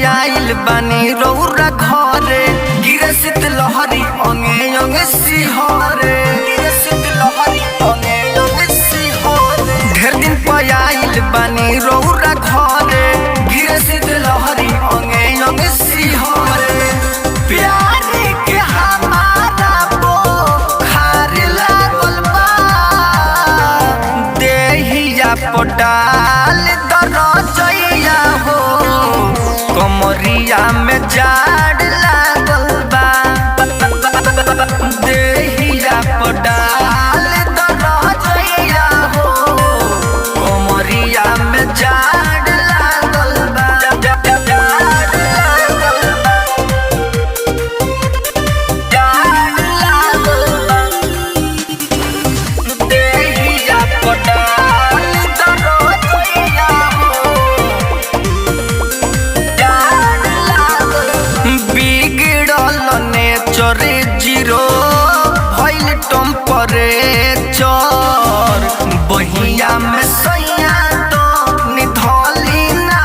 आइल बानी रौरा घरे गिरे शीत लहरी अंगे अंगे सिहरे गिरे शीत लहरी अंगे अंगे सिहरे ढेर दिन पर आइल बानी रौरा घरे गिरे शीत लहरी अंगे अंगे सिहरे प्यार के हमारा बोखार लागल बा देहिया पटाल दरजइया हो कमरिया में जाड़ लागल बा देहिया पटाल दरजइया हो कमरिया में जाड़ लागल बा देहिया पटाल दरजइया नेचरे जीरो भइल टेम्परेचर बहिया में सैया तो निधली ना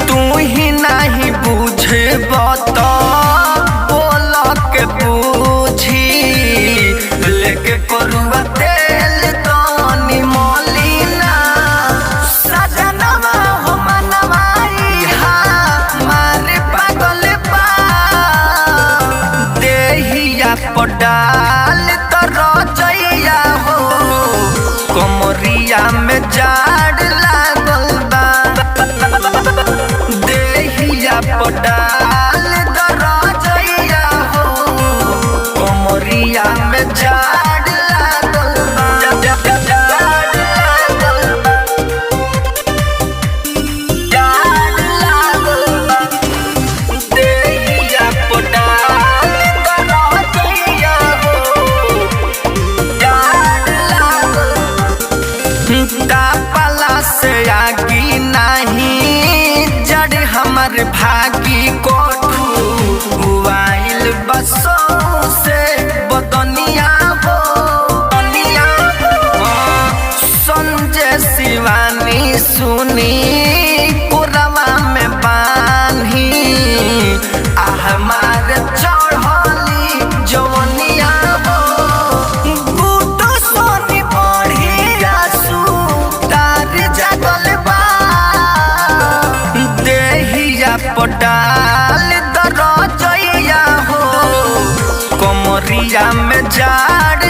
तू ही नहीं बुझे बता बोल के पूछी लेके करुआ तेल तो निमलिना सजनवा हो मनवाई हा मारे पागल पटाल दरजइया हो कमरिया में जाड़ लागल बा देहिया पटाल दरजइया हो कमरिया में जाड़ लागल बा से आगी नहीं जड़ हमर भागी कोठू आइल बसों से बदनिया हो संजय शिवानी सुनी पुरवा में बानी हमार चढ़ली जवनिया हो पटाल दरजइया हो कमरिया में जाड़